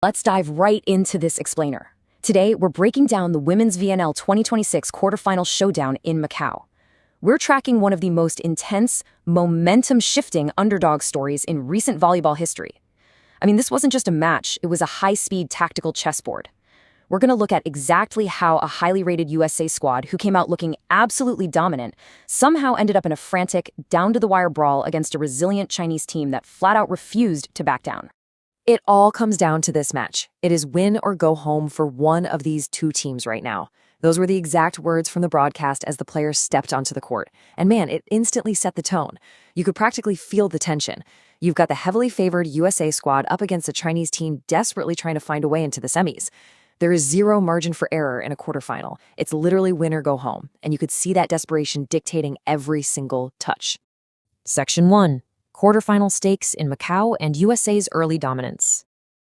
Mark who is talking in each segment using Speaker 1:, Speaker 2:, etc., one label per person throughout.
Speaker 1: Let's dive right into this explainer. Today, we're breaking down the Women's VNL 2026 quarterfinal showdown in Macau. We're tracking one of the most intense, momentum-shifting underdog stories in recent volleyball history. I mean, this wasn't just a match, it was a high-speed tactical chessboard. We're going to look at exactly how a highly rated USA squad, who came out looking absolutely dominant, somehow ended up in a frantic, down-to-the-wire brawl against a resilient Chinese team that flat-out refused to back down. It all comes down to this match. It is win or go home for one of these two teams right now. Those were the exact words from the broadcast as the players stepped onto the court. And man, it instantly set the tone. You could practically feel the tension. You've got the heavily favored USA squad up against a Chinese team desperately trying to find a way into the semis. There is zero margin for error in a quarterfinal. It's literally win or go home, and you could see that desperation dictating every single touch. Section 1. Quarterfinal stakes in Macau and USA's early dominance.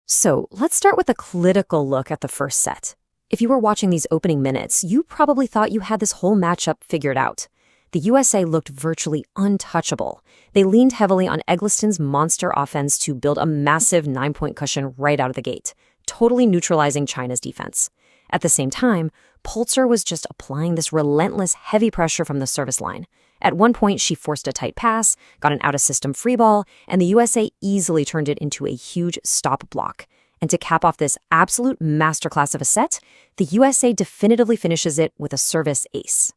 Speaker 1: So let's start with a clinical look at the first set. If you were watching these opening minutes, you probably thought you had this whole matchup figured out. The USA looked virtually untouchable. They leaned heavily on Eggleston's monster offense to build a massive 9-point cushion right out of the gate, totally neutralizing China's defense. At the same time, Poulter was just applying this relentless heavy pressure from the service line. At one point, she forced a tight pass, got an out-of-system free ball, and the USA easily turned it into a huge stop block. And to cap off this absolute masterclass of a set, the USA definitively finishes it with a service ace.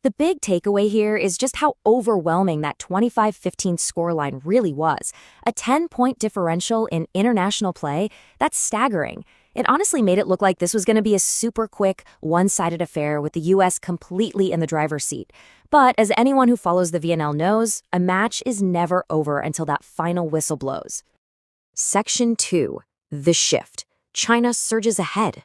Speaker 1: The big takeaway here is just how overwhelming that 25-15 scoreline really was. A 10-point differential in international play, that's staggering. It honestly made it look like this was going to be a super quick, one-sided affair with the US completely in the driver's seat. But as anyone who follows the VNL knows, a match is never over until that final whistle blows. Section 2. The shift. China surges ahead.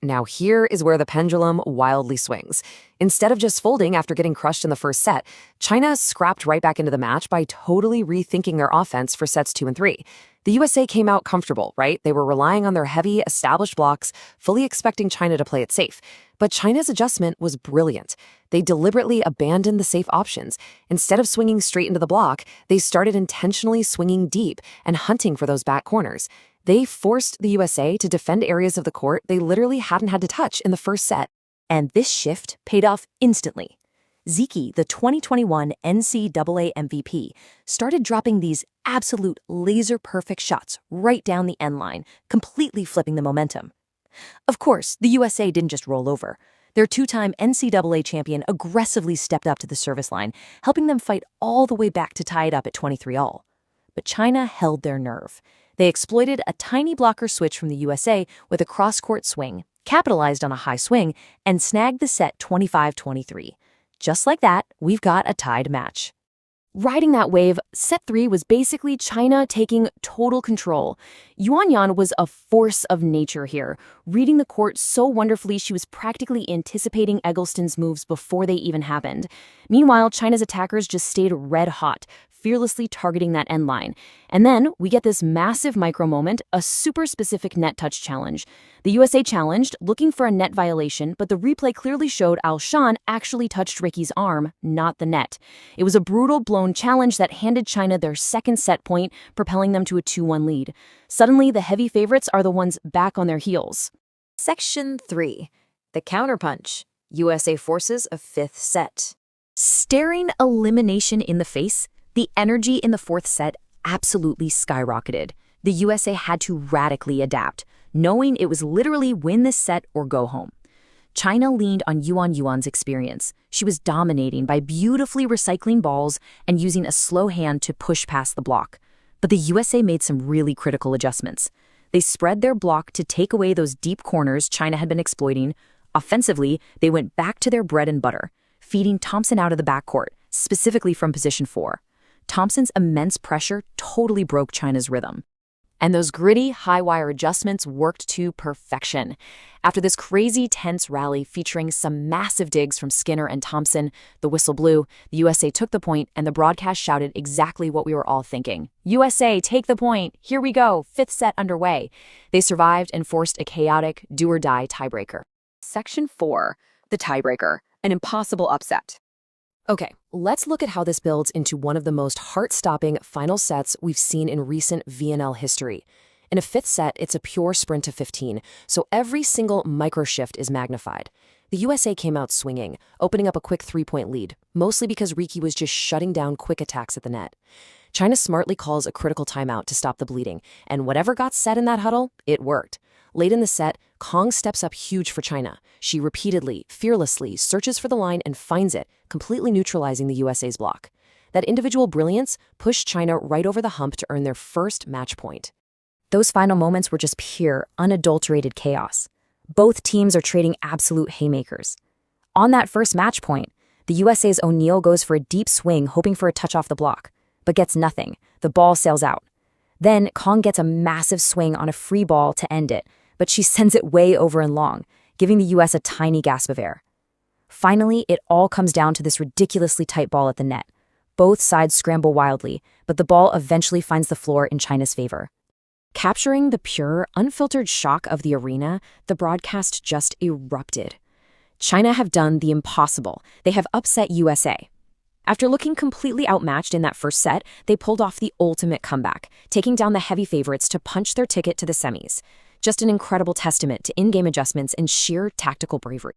Speaker 1: Now here is where the pendulum wildly swings. Instead of just folding after getting crushed in the first set, China scrapped right back into the match by totally rethinking their offense for sets 2 and 3. The USA came out comfortable, right? They were relying on their heavy, established blocks, fully expecting China to play it safe. But China's adjustment was brilliant. They deliberately abandoned the safe options. Instead of swinging straight into the block, they started intentionally swinging deep and hunting for those back corners. They forced the USA to defend areas of the court they literally hadn't had to touch in the first set. And this shift paid off instantly. Ziki, the 2021 NCAA MVP, started dropping these absolute laser-perfect shots right down the end line, completely flipping the momentum. Of course, the USA didn't just roll over. Their two-time NCAA champion aggressively stepped up to the service line, helping them fight all the way back to tie it up at 23-all. But China held their nerve. They exploited a tiny blocker switch from the USA with a cross-court swing, capitalized on a high swing, and snagged the set 25-23. Just like that, we've got a tied match. Riding that wave, set 3 was basically China taking total control. Yuan Yan was a force of nature here, reading the court so wonderfully she was practically anticipating Eggleston's moves before they even happened. Meanwhile, China's attackers just stayed red hot, fearlessly targeting that end line. And then we get this massive micro moment, a super specific net touch challenge. The USA challenged, looking for a net violation, but the replay clearly showed Al-Shan actually touched Ricky's arm, not the net. It was a brutal blown challenge that handed China their second set point, propelling them to a 2-1 lead. Suddenly, the heavy favorites are the ones back on their heels. Section 3. The counterpunch. USA forces a fifth set. Staring elimination in the face, the energy in the fourth set absolutely skyrocketed. The USA had to radically adapt, knowing it was literally win this set or go home. China leaned on Yuan Yuan's experience. She was dominating by beautifully recycling balls and using a slow hand to push past the block. But the USA made some really critical adjustments. They spread their block to take away those deep corners China had been exploiting. Offensively, they went back to their bread and butter, feeding Thompson out of the backcourt, specifically from position 4. Thompson's immense pressure totally broke China's rhythm. And those gritty, high-wire adjustments worked to perfection. After this crazy, tense rally featuring some massive digs from Skinner and Thompson, the whistle blew, the USA took the point, and the broadcast shouted exactly what we were all thinking. USA, take the point! Here we go! Fifth set underway. They survived and forced a chaotic, do-or-die tiebreaker. Section 4. The tiebreaker. An impossible upset. Okay, let's look at how this builds into one of the most heart-stopping final sets we've seen in recent VNL history. In a fifth set, it's a pure sprint to 15, so every single micro-shift is magnified. The USA came out swinging, opening up a quick 3-point lead, mostly because Riki was just shutting down quick attacks at the net. China smartly calls a critical timeout to stop the bleeding, and whatever got said in that huddle, it worked. Late in the set, Kong steps up huge for China. She repeatedly, fearlessly searches for the line and finds it, completely neutralizing the USA's block. That individual brilliance pushed China right over the hump to earn their first match point. Those final moments were just pure, unadulterated chaos. Both teams are trading absolute haymakers. On that first match point, the USA's O'Neal goes for a deep swing hoping for a touch off the block, but gets nothing. The ball sails out. Then Kong gets a massive swing on a free ball to end it, but she sends it way over and long, giving the US a tiny gasp of air. Finally, it all comes down to this ridiculously tight ball at the net. Both sides scramble wildly, but the ball eventually finds the floor in China's favor. Capturing the pure, unfiltered shock of the arena, the broadcast just erupted. China have done the impossible. They have upset USA. After looking completely outmatched in that first set, they pulled off the ultimate comeback, taking down the heavy favorites to punch their ticket to the semis. Just an incredible testament to in-game adjustments and sheer tactical bravery.